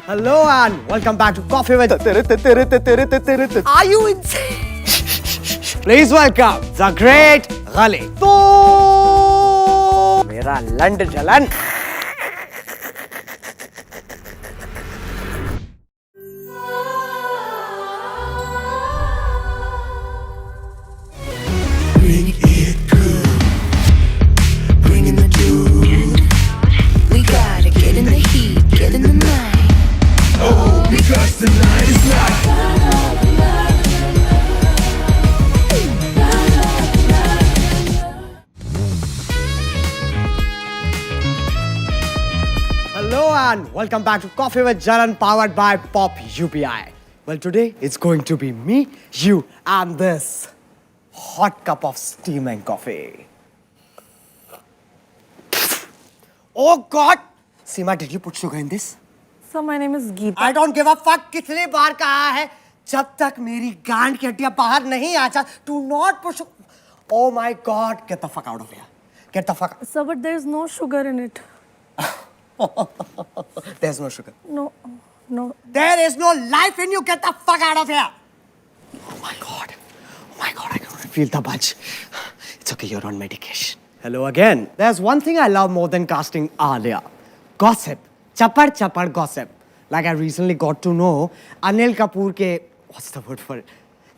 Hello and welcome back to Coffee with. Are you insane? Please welcome the great Ghali. तो मेरा लंड जलन. Bring it good. Bring in the dude. We gotta get in the heat, get in the night. Oh, because tonight is not. Hello and welcome back to Coffee with Jalan powered by Pop UPI. Well, today it's going to be me, you, and this hot cup of steaming coffee. Oh God! Seema, did you put sugar in this? So my name is Geeta. I don't give a fuck. कितने बार कहा है जब तक मेरी गांड की हड्डियां बाहर नहीं आ जाए, do not push. Oh my God! Get the fuck out of here. Get the fuck. Sir, but there's no sugar in it. There's no sugar. No. There is no life in you. Get the fuck out of here. Oh my God. I can feel the bunch. It's okay, you're on medication. Hello again. There's one thing I love more than casting Alia. Gossip. Chapar gossip. Like I recently got to know Anil Kapoor ke, what's the word for it?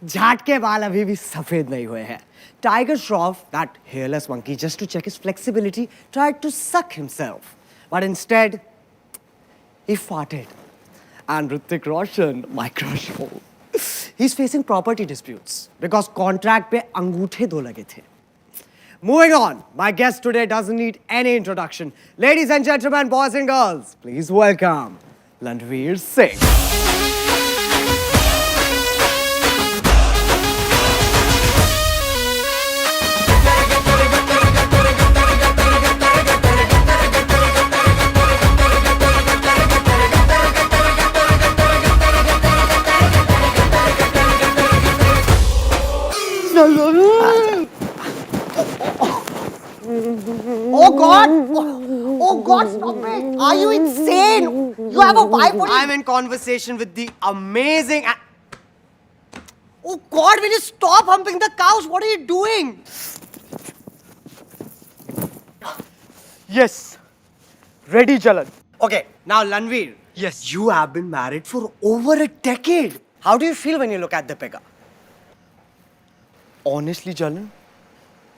झाट के बाल अभी भी सफेद नहीं हुए हैं. Tiger Shroff, that hairless monkey, just to check his flexibility, tried to suck himself. But instead, he farted. And Hrithik Roshan, my crush, he's facing property disputes because contract पे अंगूठे दो लगे थे. Moving on, my guest today doesn't need any introduction. Ladies and gentlemen, boys and girls, please welcome Landveer Singh. Oh God! Oh God, stop it! Are you insane? You have a wife? I'm in conversation with the amazing. Oh God, will you stop humping the cows? What are you doing? Yes. Ready, Jalan. Okay, now Landveer. Yes. You have been married for over a decade. How do you feel when you look at Deepika? Honestly, Jalan,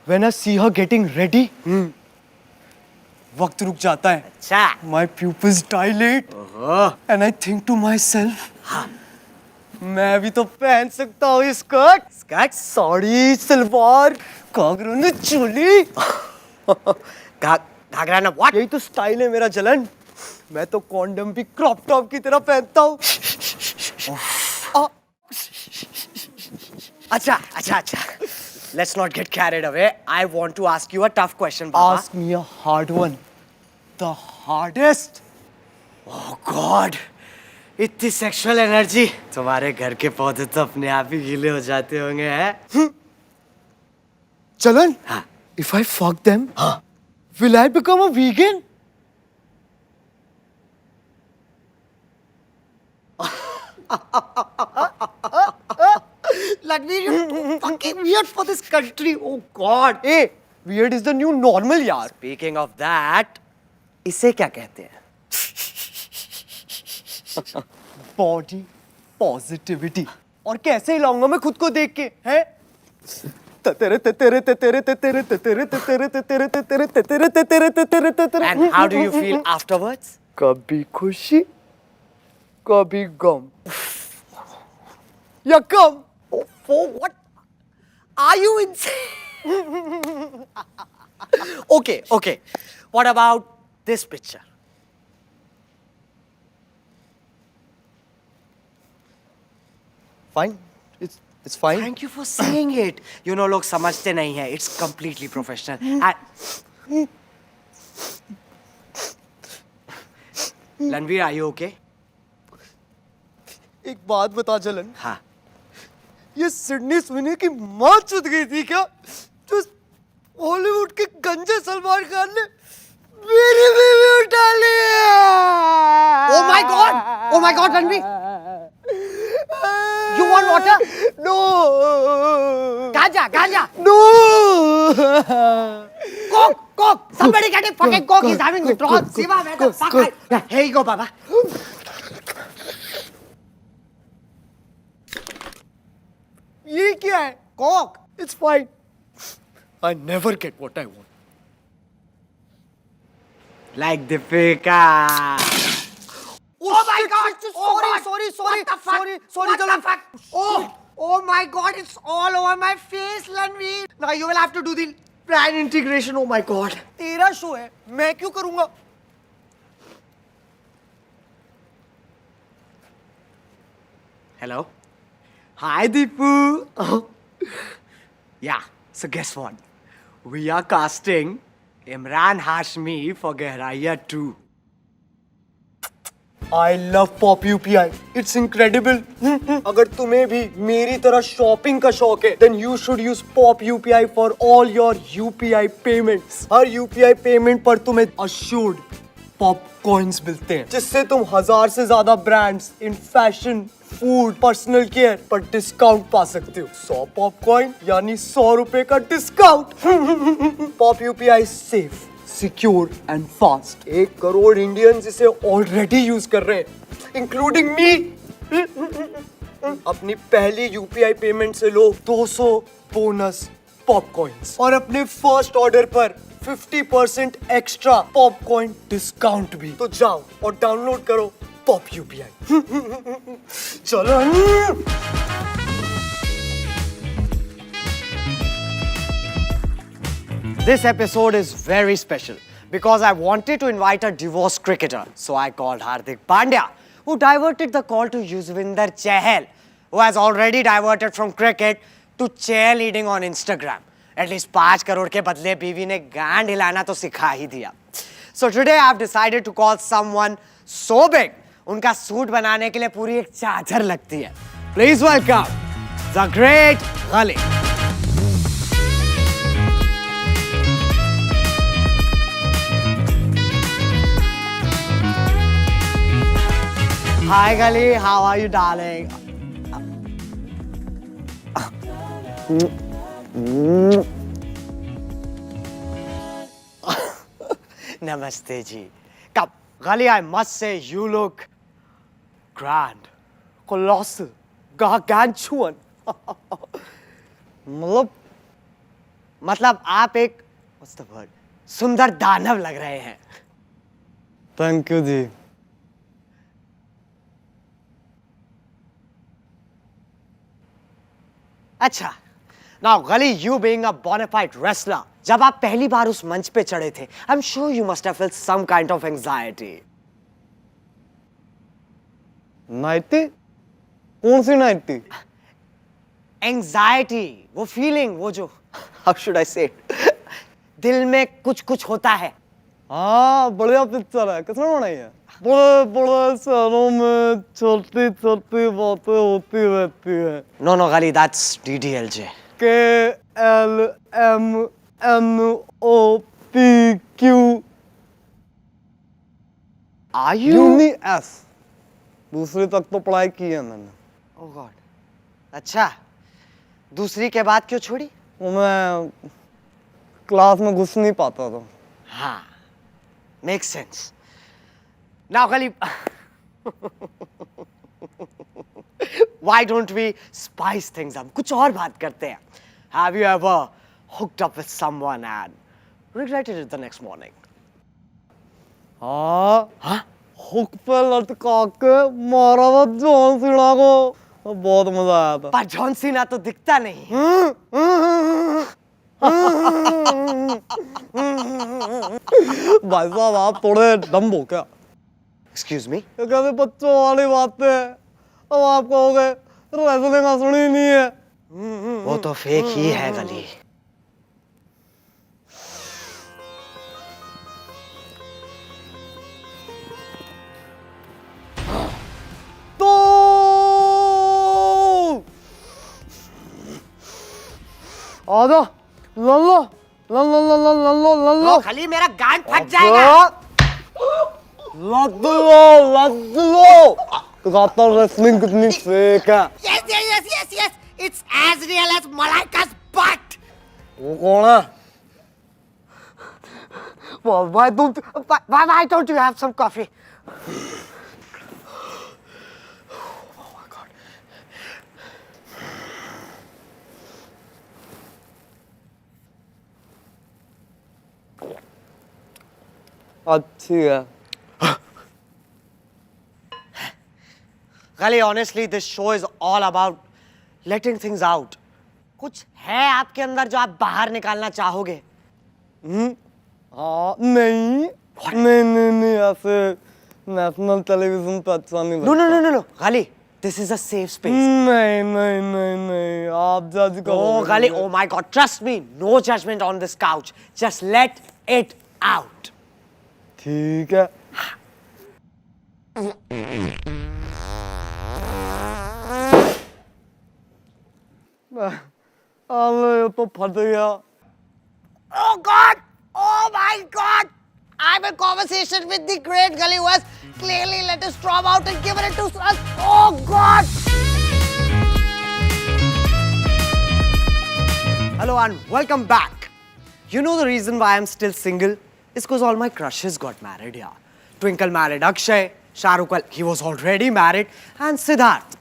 when I see her getting ready, वक्त रुक जाता है. अच्छा. My pupils dilate. And I think to myself, मैं भी तो पहन सकता हूँ ये स्कर्ट. स्कर्ट, साड़ी, सलवार, घाघरा न चोली. घाघरा ना what? यही तो स्टाइल है मेरा जलन. मैं तो कॉन्डम भी क्रॉप टॉप की तरह पहनता हूँ. अच्छा. Let's not get carried away. I want to ask you a tough question, Baba. Ask me a hard one. The hardest? Oh God! इतनी sexual energy. तुम्हारे घर के पौधे तो अपने आप ही गीले हो जाते होंगे, हैं? चलन? हाँ. If I fuck them, हाँ. Will I become a vegan? Landveer, you're too fucking weird for this country. Oh God. Hey, weird is the new normal, yaar. Speaking of that, इसे क्या कहते हैं? Body positivity. और कैसे हिलाऊंगा मैं खुद को देख के, हैं? And how do you feel afterwards? कभी खुशी, कभी गम. या कम. Oh, what? Are you insane? Okay. What about this picture? Fine. It's fine. Thank you for saying it. You know, लोग समझते नहीं हैं. It's completely professional. And Landveer, are you okay? एक बात बता जलन. हाँ. ये सिडनी स्विनी की माँ चुद गई थी क्या? जो हॉलीवुड के गंजे सलमान खान ने मेरी बीवी उठा ली. Oh my God! Oh my God, Ranveer! You want water? No! Ganja! No! Coke! Somebody get him fucking Coke! He's having withdrawal. Siva, where the fuck are you? Here you go, Baba. ये क्या है? Coke! It's fine. I never get what I want. Like Deepika. Oh my God! Sorry. What the fuck? Sorry, What the fuck? Oh my God! It's all over my face, Ranveer. Now you will have to do the brand integration. Oh my God! तेरा show है, मैं क्यों करूंगा? Hello. Hi, Deepu. Yeah. So guess what? We are casting Imran Hashmi for Gehraiya 2. I love Pop UPI. It's incredible. अगर तुम्हें भी मेरी तरह शॉपिंग का शौक है, then you should use Pop UPI for all your UPI payments. Her UPI payment पर तुम्हें assured पॉप कॉइन्स मिलते हैं, जिससे तुम 1000 से ज्यादा brands in fashion, food, personal care पर डिस्काउंट पा सकते हो। 100 पॉप कॉइन यानी 100 रुपए का discount. Pop UPI safe, secure and fast. 1 crore Indians इसे ऑलरेडी यूज कर रहे हैं, इंक्लूडिंग मी। अपनी पहली यूपीआई पेमेंट से लो 200 बोनस पॉप कॉइन्स और अपने फर्स्ट ऑर्डर पर 50% एक्स्ट्रा पॉप कॉइन डिस्काउंट भी। तो जाओ और डाउनलोड करो पॉप यूपीआई। चलो। This episode is very special because I wanted to invite a divorced cricketer. So I called Hardik Pandya, who diverted the call to Yuzvinder Chahal, who has already diverted from cricket to cheerleading on Instagram. At least 5 crore के बदले बीवी ने गांड हिलाना तो सिखा ही दिया. So today I have decided to call someone so big, उनका सूट बनाने के लिए पूरी एक चादर लगती है. Please welcome the great Ghali. Hi Ghali, how are you, darling? Namaste ji. Come, Ghali, I must say you look grand, colossal, gargantuan. मतलब आप एक what's the word? सुंदर दानव लग रहे हैं. थैंक यू जी। अच्छा, now Ghali, you being a bona fide wrestler, जब आप पहली बार उस मंच पे चढ़े थे, I'm sure you must have felt some kind of anxiety. Nightie? कौन सी नाइटी? Anxiety, वो feeling, वो जो, how should I say it? दिल में कुछ होता है. हाँ, बढ़िया पिक्चर है। किसने बनाई है? बड़े बड़े शहरों में छोटी छोटी बातें होती रहती है। No, Ghali, that's DDLJ. KLMNOPQ. Are you? UNIS. दूसरी तक तो पढ़ाई की है मैंने। Oh God. अच्छा, दूसरी के बाद क्यों छोड़ी? वो मैं क्लास में घुस नहीं पाता था। हाँ, makes sense. Now, Ghali, why don't we spice things up? कुछ और बात करते हैं. Have you ever hooked up with someone and regretted it the next morning? हाँ, हाँ? हुक पे लटका के मारा था जॉन सीना को, बहुत मजा आया था। पर जॉन सीना तो दिखता नहीं. भाई साहब आप थोड़े डम्ब हो क्या? Excuse me? ये कैसे बच्चों वाली बातें हैं? अब आप कहोगे रेसलिंग असली नहीं है। वो तो फेक ही है Ghali. तो आजा लल्लो लल्लो Ghali, मेरा गांड फट जाएगा. लद्दू तो कहता रेसलिंग कितनी फेक है। Yes. It's as real as Malaika's butt. वो कौन है? Why don't you have some coffee? अच्छी है। Gali, honestly, this show is all about letting things out. कुछ है आपके अंदर जो आप बाहर निकालना चाहोगे? हाँ नहीं ऐसे नेशनल टेलीविजन पे अच्छा नहीं लगता। No. Gali, this is a safe space. नहीं आप जज करो। Oh, Gali, oh my God, trust me, no judgment on this couch. Just let it out. ठीक है। अरे ये तो फट गया। Oh God! Oh my God! I'm in conversation with the great Gali who has clearly let his storm out and given it to us. Oh God! Hello and welcome back. You know the reason why I'm still single? It's because all my crushes got married here. Twinkle married Akshay, Shahrukh, well, he was already married, and Siddharth.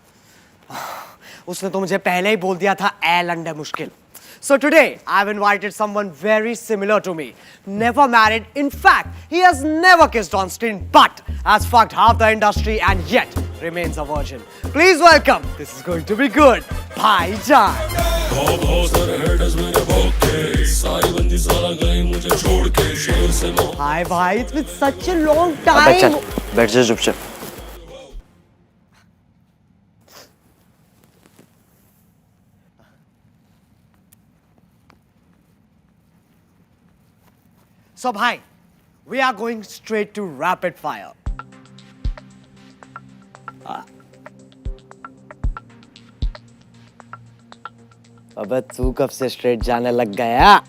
उसने तो मुझे पहले ही बोल दिया था ए लंडे मुश्किल. So today I've invited someone very similar to me. Never married. In fact, he has never kissed on screen, but has fucked half the industry and yet remains a virgin. Please welcome. This is going to be good. Bhaijan. Hi bhai, it's been such a long time. बैठ जा चुपचाप। So bhai, we are going straight to rapid fire. अबे तू कब से straight जाने लग गया?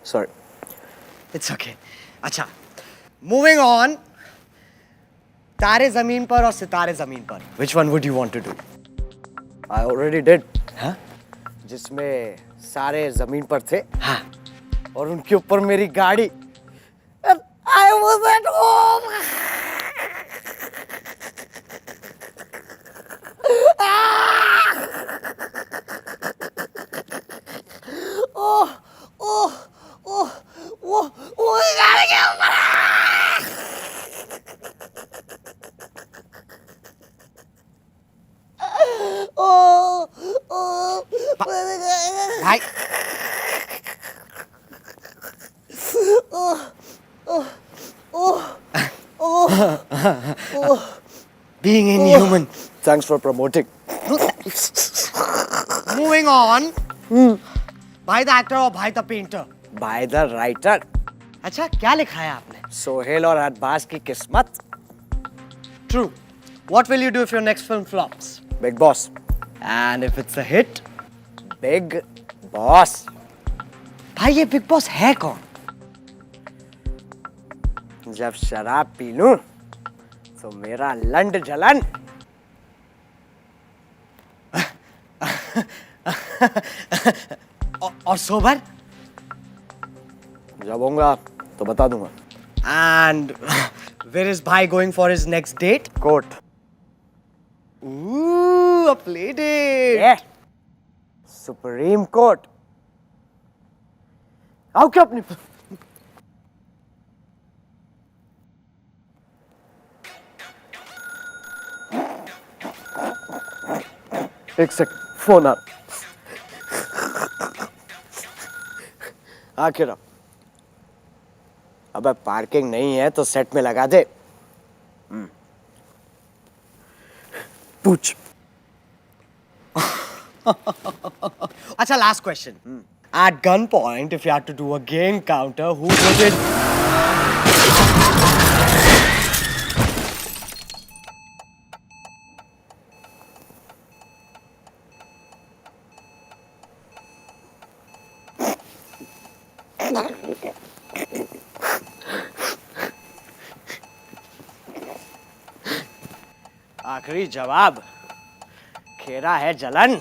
Sorry. It's okay. अच्छा, moving on. तारे जमीन पर और सितारे जमीन पर. Which one would you want to do? I already did. हाँ? जिसमें सारे जमीन पर थे हाँ. और उनके ऊपर मेरी गाड़ी। And I was at home. Oh, you gotta get Bhai. Being inhuman. Thanks for promoting. Moving on. Bhai the actor or Bhai the painter? By the writer. अच्छा क्या लिखा है आपने? सोहेल और अरबाज की किस्मत. True. What will you do if your next film flops? Big Boss. And if it's a hit? Big Boss. भाई ये बिग बॉस है कौन? जब शराब पी लूं तो मेरा लंड जलन. और सोबर? जब होऊंगा तो बता दूंगा. And where is Bhai going for his next date? Court. Ooh, a play date. Yeah. Supreme court. आओ क्या अपनी. एक सेकंड फोन आ. आखिर अबे पार्किंग नहीं है तो सेट में लगा दे. पूछ. अच्छा last question. At gunpoint, if you had to do a gay encounter, who would it? आखिरी जवाब खेरा है जलन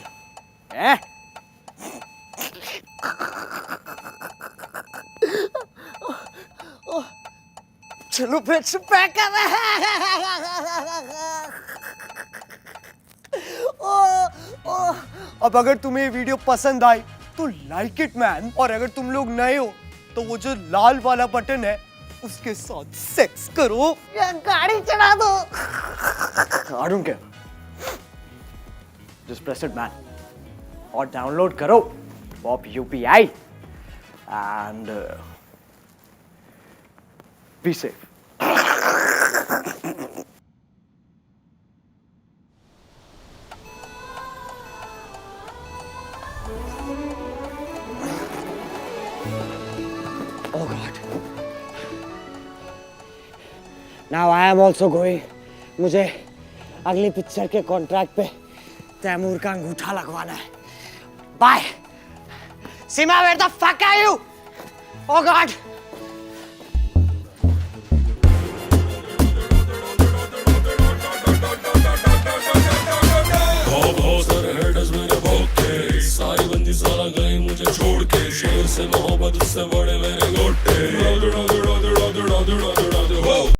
है? चलो फिर पैक कर अब अगर तुम्हें ये वीडियो पसंद आई तो लाइक इट मैन, और अगर तुम लोग नए हो तो वो जो लाल वाला बटन है उसके साथ सेक्स करो या गाड़ी चला दो। I don't care. Just press it, man. और डाउनलोड करो pop UPI and be safe. Oh God. Now I am also going. मुझे अगली पिक्चर के कॉन्ट्रैक्ट पे तैमूर का अंगूठा लगवाना है। Bye. Seema, where the fuck are you? Oh God. सारी बंदी सारा गई मुझे छोड़ के, शेर से मोहब्बत उससे